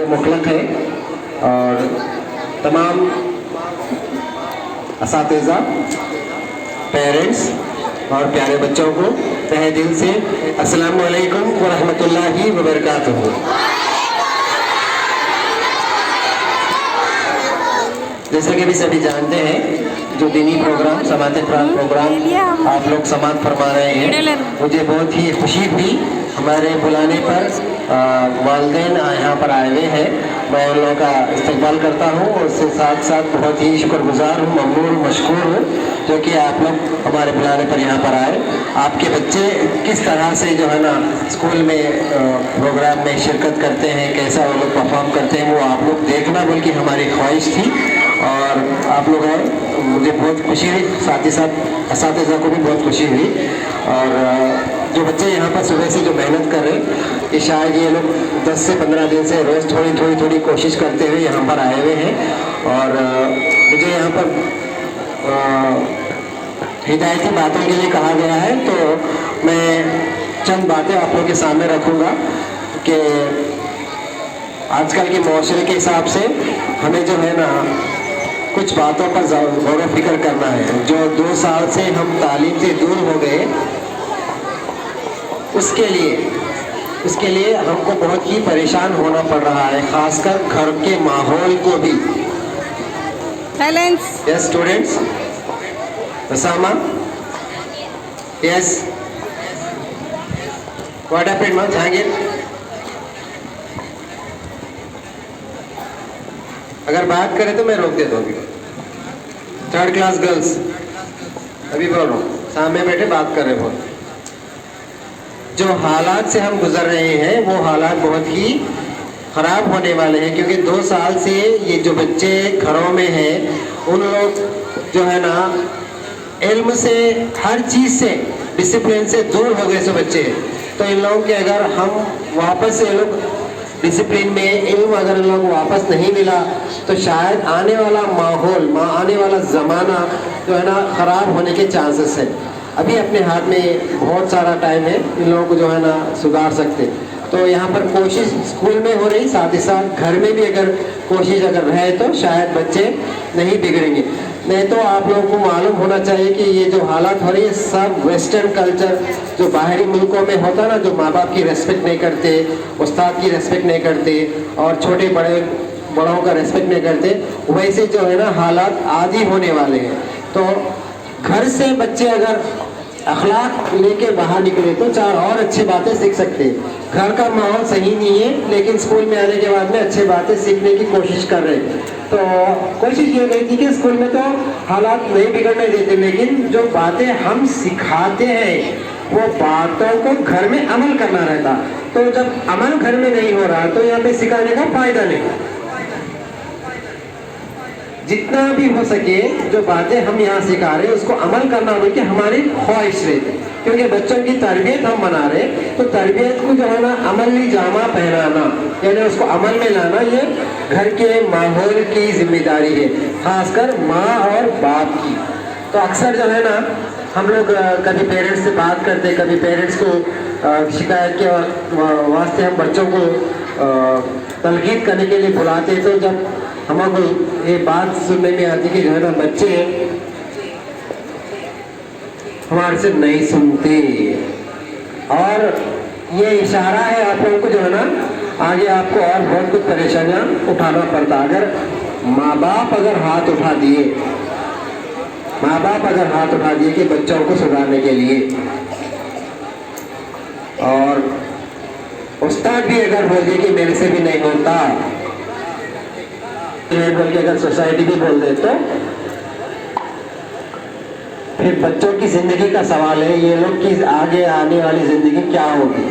مخلق ہے اور تمام اساتذہ، پیرنٹس اور پیارے بچوں کو تہہ دل سے السلام علیکم ورحمۃ اللہ وبرکاتہ۔ جیسا کہ بھی سبھی جانتے ہیں، جو دینی پروگرام، سماعت قرآن پروگرام آپ لوگ سماعت فرما رہے ہیں، مجھے بہت ہی خوشی ہوئی۔ ہمارے بلانے پر والدین یہاں پر آئے ہوئے ہیں، میں ان لوگوں کا استقبال کرتا ہوں اور اس کے ساتھ ساتھ بہت ہی شکر گزار ہوں، ممنون مشکور ہوں جو کہ آپ لوگ ہمارے بلانے پر یہاں پر آئے۔ آپ کے بچے کس طرح سے جو ہے نا اسکول میں پروگرام میں شرکت کرتے ہیں، کیسا وہ لوگ پرفارم کرتے ہیں، وہ آپ لوگ دیکھنا بلکہ ہماری خواہش تھی اور آپ لوگ آئے، مجھے بہت خوشی ہوئی، ساتھ ہی ساتھ اساتذہ کو بھی بہت خوشی ہوئی۔ اور جو بچے یہاں پر صبح سے جو محنت کر رہے ہیں، کہ شاید یہ لوگ 10 سے 15 دن سے روز تھوڑی کوشش کرتے ہوئے یہاں پر آئے ہوئے ہیں اور مجھے یہاں پر ہدایتی باتوں کے لیے کہا گیا ہے، تو میں چند باتیں آپ لوگوں کے سامنے رکھوں گا کہ آج کل کے معاشرے کے حساب سے ہمیں جو ہے نا کچھ باتوں پر غور و فکر کرنا ہے۔ جو 2 سال سے ہم تعلیم سے دور ہو گئے، اس کے لیے ہم کو بہت ہی پریشان ہونا پڑ رہا ہے، خاص کر گھر کے ماحول کو بھی۔ Silence. Yes students, Osama, yes what happened ماں جہانگیر؟ اگر بات کریں تو میں روک دیتا ہوں۔ 3rd کلاس گرلس، ابھی بول رہا ہوں، سامنے بیٹھے بات کر رہے بہت۔ جو حالات سے ہم گزر رہے ہیں وہ حالات بہت ہی خراب ہونے والے ہیں، کیونکہ 2 سال سے یہ جو بچے گھروں میں ہیں، ان لوگ جو ہے نا علم سے، ہر چیز سے، ڈسپلن سے دور ہو گئے سو بچے۔ تو ان لوگوں کے اگر ہم واپس سے لوگ ڈسپلن میں، علم اگر ان لوگوں کو واپس نہیں ملا تو شاید آنے والا ماحول، آنے والا زمانہ جو ہے نا خراب ہونے کے چانسز ہیں۔ ابھی اپنے ہاتھ میں بہت سارا ٹائم ہے، ان لوگوں کو جو ہے نا سدھار سکتے۔ تو یہاں پر کوشش اسکول میں ہو رہی، ساتھ ہی ساتھ گھر میں بھی اگر کوشش اگر رہے تو شاید بچے نہیں بگڑیں گے۔ نہیں تو آپ لوگوں کو معلوم ہونا چاہیے کہ یہ جو حالات ہو رہی ہے سب ویسٹرن کلچر جو باہری ملکوں میں ہوتا نا، جو ماں باپ کی ریسپیکٹ نہیں کرتے، استاد کی ریسپیکٹ نہیں کرتے اور چھوٹے بڑوں کا ریسپیکٹ نہیں کرتے، ویسے جو ہے نا حالات عادی ہونے والے ہیں۔ تو گھر سے بچے اگر اخلاق لے کے باہر نکلے تو 4 اور اچھی باتیں سیکھ سکتے ہیں۔ گھر کا ماحول صحیح نہیں ہے لیکن اسکول میں آنے کے بعد میں اچھی باتیں سیکھنے کی کوشش کر رہے ہیں۔ تو کوشش یہ رہتی کہ اسکول میں تو حالات نہیں بگڑنے دیتے، لیکن جو باتیں ہم سکھاتے ہیں وہ باتوں کو گھر میں عمل کرنا رہتا۔ تو جب عمل گھر میں نہیں ہو رہا تو یہاں پہ سکھانے کا فائدہ نہیں۔ جتنا بھی ہو سکے جو باتیں ہم یہاں سکھا رہے ہیں اس کو عمل کرنا بلکہ ہماری خواہش رہتی، کیونکہ بچوں کی تربیت ہم بنا رہے تو تربیت کو جو ہے نا عملی جامہ پہنانا، یعنی اس کو عمل میں لانا، یہ گھر کے ماحول کی ذمہ داری ہے، خاص کر ماں اور باپ کی۔ تو اکثر جو ہے نا ہم لوگ کبھی پیرنٹس سے بات کرتے، کبھی پیرنٹس کو شکایت کے واسطے ہم بچوں کو تلقین کرنے کے لیے بلاتے، تو جب ہمارے کو یہ بات سننے میں آتی کہ جو ہے نا بچے ہمارے سے نہیں سنتے، اور یہ اشارہ ہے آپ لوگوں کو جو ہے نا آگے آپ کو اور بہت کچھ پریشانیاں اٹھانا پڑتا۔ اگر ماں باپ اگر ہاتھ اٹھا دیے کہ بچوں کو سدھارنے کے لیے، اور استاد بھی اگر بول دیے کہ میرے سے بھی نہیں ہوتا، بول کے اگر سوسائٹی بھی بول دے، تو پھر بچوں کی زندگی کا سوال ہے، یہ لوگ کی آگے آنے والی زندگی کیا ہوگی؟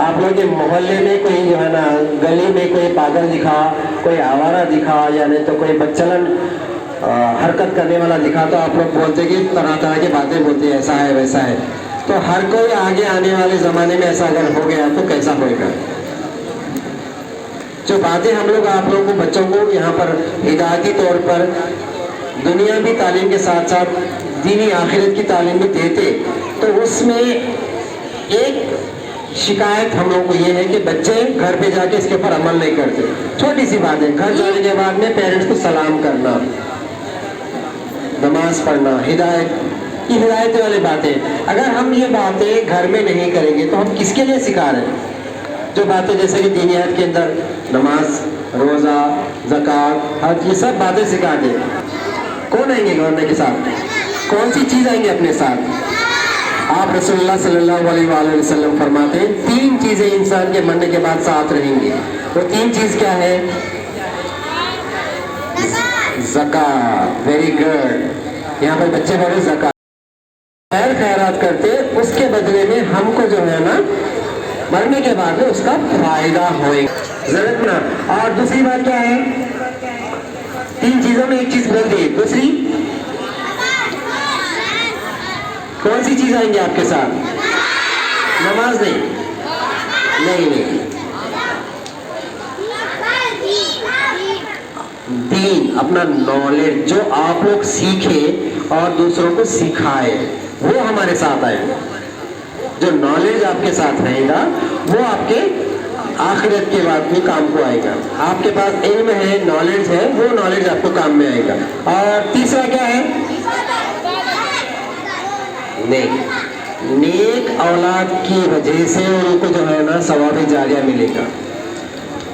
آپ لوگ کے محلے میں کوئی جو ہے نا گلی میں کوئی پاگل دکھا، کوئی آوارہ دکھا، یا نہیں تو کوئی بچلن حرکت کرنے والا دکھا، تو آپ لوگ بولتے کہ طرح طرح کی باتیں بولتے ہیں، ایسا ہے ویسا ہے۔ تو ہر کوئی آگے آنے والے زمانے میں ایسا اگر ہو گیا تو کیسا ہوئے گا؟ جو باتیں ہم لوگ آپ لوگوں کو بچوں کو یہاں پر ہدایتی طور پر دنیا بھی تعلیم کے ساتھ ساتھ دینی آخرت کی تعلیم بھی دیتے، تو اس میں ایک शिकायत हम लोग को ये है कि बच्चे घर पे जाके इसके ऊपर अमल नहीं करते। छोटी सी बात है, घर जाने के बाद में पेरेंट्स को सलाम करना, नमाज पढ़ना, हिदायत, ये हिदायत वाली बातें, अगर हम ये बातें घर में नहीं करेंगे तो हम किसके लिए सिखा रहे हैं? जो बातें जैसे कि दीनियात के अंदर नमाज, रोज़ा, ज़कात, हज, ये सब बातें सिखाते हैं। कौन आएंगे गवर्नर के साथ? कौन सी चीज़ आएंगे अपने साथ? आप रसूलुल्लाह सल्लल्लाहु अलैहि वसल्लम फरमाते हैं 3 चीज़ें इंसान के मरने के बाद साथ रहेंगी। वो 3 चीज़ क्या है? ज़कात, वेरी गुड, यहाँ पर बच्चे बोले ज़कात। खैर खैरात करते, उसके बदले में हमको जो है ना मरने के बाद में उसका फायदा होएगा, जरूरत ना। और दूसरी बात क्या है? 3 चीज़ों में एक चीज़ बोल दी, दूसरी कौन सी चीज आएंगे आपके साथ? नमाज नहीं, नहीं नहीं, दीन, अपना नॉलेज जो आप लोग सीखे और दूसरों को सिखाए, वो हमारे साथ आएगा। जो नॉलेज आपके साथ रहेगा वो आपके आखिरत के बाद भी काम को आएगा। आपके पास इल्म है, नॉलेज है, वो नॉलेज आपको काम में आएगा। और तीसरा क्या है? नेक औलाद की वजह से उनको जो है ना सवाब जारिया मिलेगा।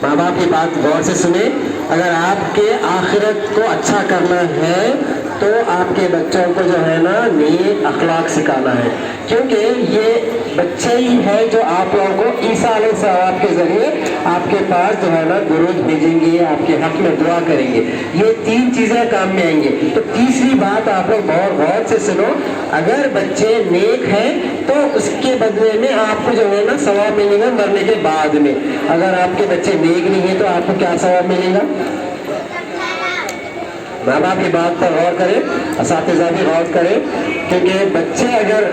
माँ बाप की बात गौर से सुने, अगर आपके आखिरत को अच्छा करना है तो आपके बच्चों को जो है ना नेक अखलाक सिखाना है, क्योंकि ये बच्चे ही है जो आप लोगों को ईसा अलैहिस्सलाम के जरिए आपके पास जो है ना दुरूद भेजेंगे, आपके हक में दुआ करेंगे। ये 3 चीजें काम में आएंगे। तो तीसरी बात आप लोग बहुत गौर से सुनो, अगर बच्चे नेक हैं तो उसके बदले में आपको जो है ना सवाब मिलेगा मरने के बाद में। अगर आपके बच्चे नेक नहीं है तो आपको क्या सवाब मिलेगा? माँ बाप की बात पर गौर करें, असातिज़ा भी गौर करें, क्योंकि बच्चे अगर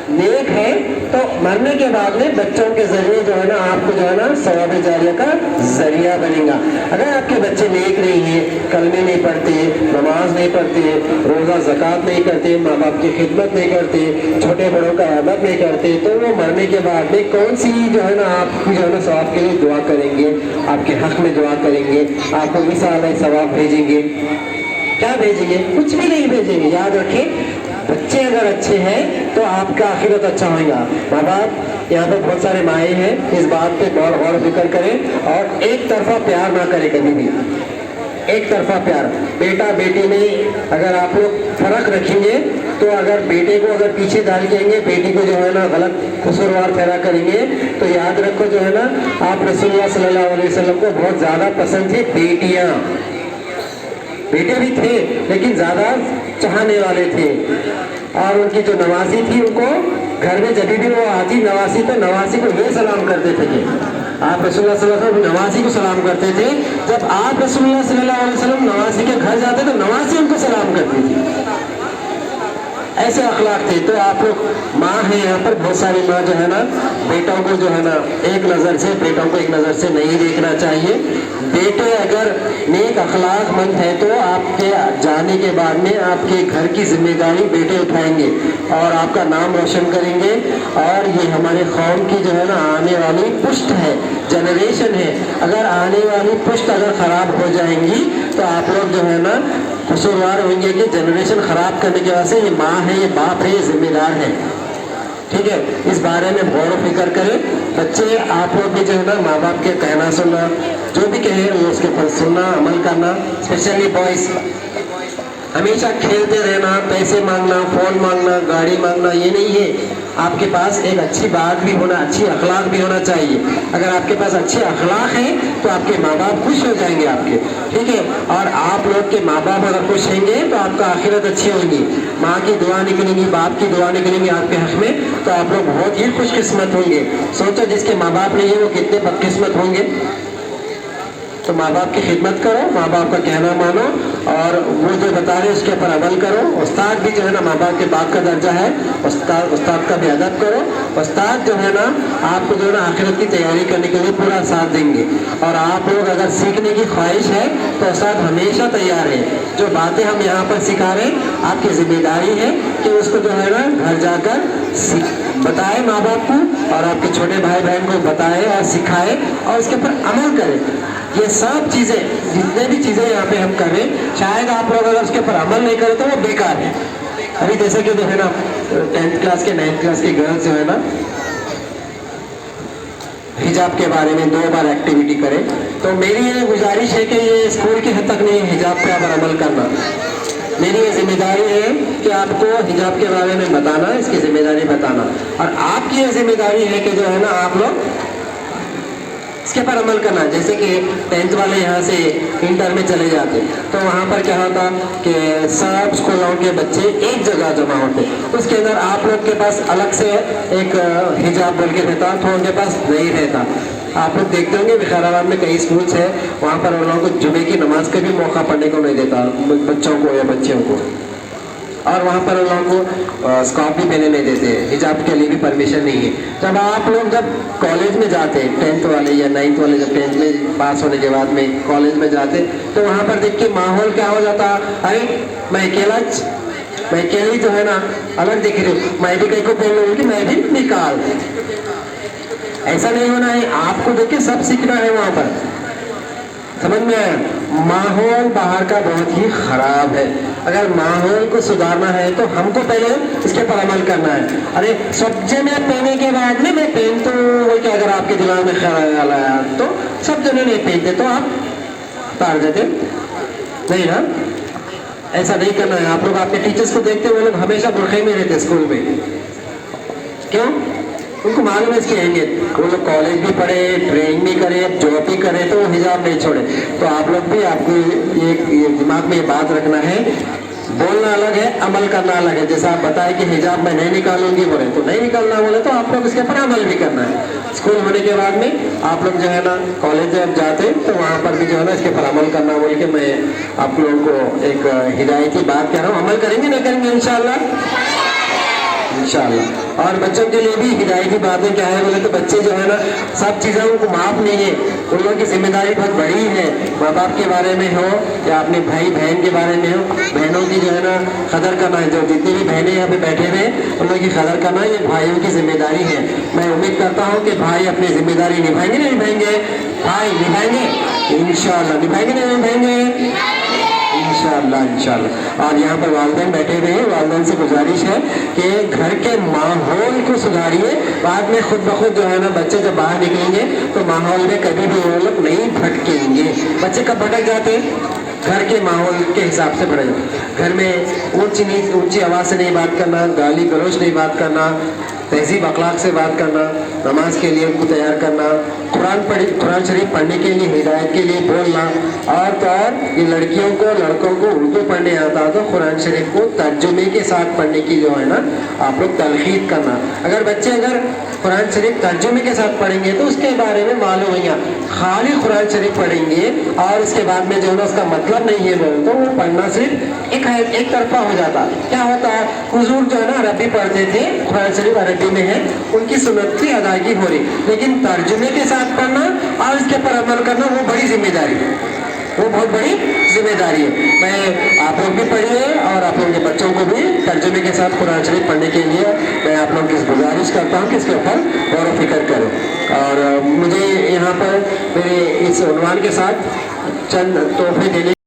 नेक है तो मरने के बाद में बच्चों के जरिए जो है ना आपको जो है ना सवाब जारिया का जरिया बनेगा। अगर आपके बच्चे नेक नहीं है, कलमे नहीं पढ़ते, नमाज नहीं पढ़ते, रोज़ा ज़कात नहीं करते, माँ बाप की खिदमत नहीं करते, छोटे बड़ों का अदब नहीं करते, तो वो मरने के बाद में कौन सी जो है ना आपकी जो है ना सवाब के लिए दुआ करेंगे, आपके हक में दुआ करेंगे, आपको मिसाल सवाब भेजेंगे? क्या भेजेंगे? कुछ भी नहीं भेजेंगे। याद रखें, बच्चे अगर अच्छे हैं तो आपका आखिरत अच्छा होगा। माँ बाप, यहाँ पे बहुत सारे माए हैं, इस बात पे बहुत गौर फिक्र करें और एक तरफा प्यार ना करें कभी भी। एक तरफा प्यार, बेटा बेटी में अगर आप लोग फर्क रखेंगे तो अगर बेटे को अगर पीछे डाल देंगे, बेटी को जो है ना गलत कसूरवार ठहरा करेंगे, तो याद रखो जो है ना आप रसूलुल्लाह सल्लल्लाहु अलैहि वसल्लम को बहुत ज्यादा पसंद थी बेटियां। बेटे भी थे लेकिन ज्यादा चाहने वाले थे। और उनकी जो नवासी थी, उनको घर में जब भी वो आती नवासी तो नवासी को ये सलाम करते थे कि आप रसूलुल्लाह सल्लल्लाहु अलैहि वसल्लम नवासी को सलाम करते थे। जब आप रसूलुल्लाह सल्लल्लाहु अलैहि वसल्लम नवासी के घर जाते तो नवासी उनको सलाम करती थी। ऐसे अखलाक थे। तो आप लोग माँ है, यहाँ पर बहुत सारी माँ जो है ना बेटों को जो है ना एक नज़र से, बेटों को एक नज़र से नहीं देखना चाहिए। बेटे अगर नेक अखलाक मंद है तो आपके जाने के बाद में आपके घर की जिम्मेदारी बेटे उठाएंगे और आपका नाम रोशन करेंगे। और ये हमारे कौम की जो है ना आने वाली पुश्त है, जनरेशन है। अगर आने वाली पुश्त अगर ख़राब हो जाएंगी तो आप लोग जो है ना कसूरवार होंगे कि जनरेशन ख़राब करने की वजह से ये माँ है, ये बाप है, ये जिम्मेदार है। ठीक है, इस बारे में गौर व फिक्र करें। बच्चे आप लोग भी जो है ना माँ बाप के कहना सुनना, जो भी कहे वो उसके पर सुनना, अमल करना। स्पेशली बॉयज, हमेशा खेलते रहना, पैसे मांगना, फोन मांगना, गाड़ी मांगना, ये नहीं है। आपके पास एक अच्छी बात भी होना, अच्छी अखलाक भी होना चाहिए। अगर आपके पास अच्छे अखलाक हैं तो आपके माँ बाप खुश हो जाएंगे आपके। ठीक है, और आप लोग के माँ बाप अगर खुश होंगे तो आपका आखिरत अच्छी होगी। माँ की दुआ निकलेंगी, बाप की दुआ निकलेंगी आपके हक में, तो आप लोग बहुत ही खुशकिस्मत होंगे। सोचो जिसके माँ बाप नहीं है वो कितने बदकिस्मत होंगे। تو माँ बाप की खिदमत करो, माँ बाप का कहना मानो और वो जो बता रहे उसके ऊपर अमल करो। उस्ताद भी जो है ना माँ बाप के बाप का दर्जा है, उस्ताद का भी अदब करो। उस्ताद जो है ना आपको जो है ना आखिरत की तैयारी करने के लिए पूरा साथ देंगे। और आप लोग अगर सीखने की ख्वाहिश है तो उस्ताद हमेशा तैयार है। जो बातें हम यहाँ पर सिखा रहे हैं आपकी जिम्मेदारी है कि उसको जो है ना घर जाकर बताए माँ बाप को और आपके छोटे भाई बहन को बताए और सिखाए और उसके ऊपर अमल करें। ये सब चीज़ें जितने भी चीज़ें यहाँ पे हम कर रहे हैं शायद आप लोग अगर उसके ऊपर अमल नहीं करें तो वो बेकार है। अभी जैसे कि जो है ना 10th क्लास के 9th क्लास के गर्ल्स जो है ना हिजाब के बारे में 2 बार एक्टिविटी करें। तो मेरी ये गुजारिश है कि ये स्कूल की हद तक नहीं है हिजाब पे अगर अमल करना। मेरी ये जिम्मेदारी है कि आपको हिजाब के बारे में बताना, इसकी जिम्मेदारी बताना। और आपकी ये जिम्मेदारी है कि जो है ना आप लोग इसके पर अमल करना। जैसे कि 10th वाले यहाँ से इंटर में चले जाते तो वहाँ पर क्या होता कि सब स्कूलों के बच्चे एक जगह जमा होते, उसके अंदर आप लोग के पास अलग से एक हिजाब बोल के रहता तो उनके पास नहीं रहता। आप लोग देखते होंगे विकाराबाद में कई स्कूल्स है, वहाँ पर उन लोगों को जुमे की नमाज का भी मौका पढ़ने को नहीं देता बच्चों को या बच्चियों को। और वहाँ पर उन लोगों को स्कार्फ भी पहने नहीं देते, हिजाब के लिए भी परमिशन नहीं है। जब आप लोग जब कॉलेज में जाते 10th वाले या 9th वाले जब 10th में पास होने के बाद में कॉलेज में जाते तो वहाँ पर देख के माहौल क्या हो जाता, अरे मैं अकेली जो है ना अलग दिख रही हूँ, मैं भी कहीं को पहन लूँगी, मैं भी निकाल। ऐसा नहीं होना है, आपको देख के सब सीखना है वहाँ पर। समझ में आया? माहौल बाहर का बहुत ही खराब है। अगर माहौल को सुधारना है तो हमको पहले इसके पर अमल करना है। अरे सब जने पहनने के बाद में मैं पहन तो वो क्या, अगर आपके दिमाग में ख्याल आया तो सब जने नहीं पहनते तो आप उतार देते नहीं ना। ऐसा नहीं करना है। आप लोग आपके टीचर्स को देखते वो लोग हमेशा बुरखे में रहते स्कूल में, क्यों? उनको मालूम है इसकी अहमियत। वो लोग कॉलेज भी पढ़े, ट्रेनिंग भी करे, जॉब भी करे तो वो हिजाब नहीं छोड़े। तो आप लोग भी आपको ये दिमाग में ये बात रखना है, बोलना अलग है, अमल करना अलग है। जैसे आप बताए कि हिजाब मैं नहीं निकालूंगी बोले तो नहीं निकालना बोले तो आप लोग इसके ऊपर अमल भी करना है। स्कूल होने के बाद में आप लोग जो है ना कॉलेज जब जाते तो वहाँ पर भी जो है ना इसके ऊपर अमल करना बोल के मैं आप लोगों को एक हिदायती बात कह रहा हूँ। अमल करेंगे नहीं करेंगे इंशाअल्लाह। और बच्चों के लिए भी हिदायती बातें क्या है बोले तो बच्चे जो है ना सब चीज़ें उनको माफ़ नहीं है, उन लोगों की जिम्मेदारी बहुत बड़ी है। माँ बाप के बारे में हो या अपने भाई बहन के बारे में हो, बहनों की जो है ना कदर करना है। जो जितनी भी बहनें यहाँ पे बैठे हुए उन लोगों की कदर करना ये भाइयों की जिम्मेदारी है। मैं उम्मीद करता हूँ कि भाई अपनी जिम्मेदारी निभाएंगे नहीं निभाएंगे? भाई निभाएंगे इंशाअल्लाह, निभाएंगे नहीं निभाएंगे? इंशाअल्लाह। और यहाँ पर वालिदैन बैठे हुए हैं, वालिदैन से गुजारिश है कि घर के माहौल को सुधारिए। बाद में खुद ब खुद जो है ना बच्चे जब बाहर निकलेंगे तो माहौल में कभी भी वो लोग नहीं भटकेंगे। बच्चे कब भटक जाते हैं? घर के माहौल के हिसाब से भटक। घर में ऊंची आवाज़ से नहीं बात करना, गाली गलौज नहीं बात करना, तहजीब अखलाक से बात करना, नमाज के लिए उनको तैयार करना, कुरान शरीफ पढ़ने के लिए हिदायत के लिए बोलना। और तो और ये लड़कियों को लड़कों को उर्दू पढ़ने आता तो कुरान शरीफ को तर्जुमे के साथ पढ़ने की जो है ना आप लोग तलखीद करना। अगर बच्चे अगर कुरान शरीफ तर्जुमे के साथ पढ़ेंगे तो उसके बारे में मालूम है। खाली कुरान शरीफ पढ़ेंगे और उसके बाद में जो है ना उसका मतलब नहीं है बोल तो वो पढ़ना सिर्फ एक तरफा हो जाता। क्या होता है, हुजूर जो है ना अरबी पढ़ते थे, कुरान शरीफ अरबी में है, उनकी सुन्नत की अदायगी हो रही, लेकिन तर्जुमे के साथ पढ़ना और इसके पर अमल करना वो बड़ी जिम्मेदारी है, वो बहुत बड़ी जिम्मेदारी है। मैं आप लोग भी पढ़िए और आप लोगों के बच्चों को भी तर्जुमे के साथ कुरान शरीफ पढ़ने के लिए मैं आप लोगों की गुजारिश करता हूँ कि इसके ऊपर गौर व फिक्र करो। और मुझे यहाँ पर मेरे इस उन्वान के साथ चंद तोहफे देने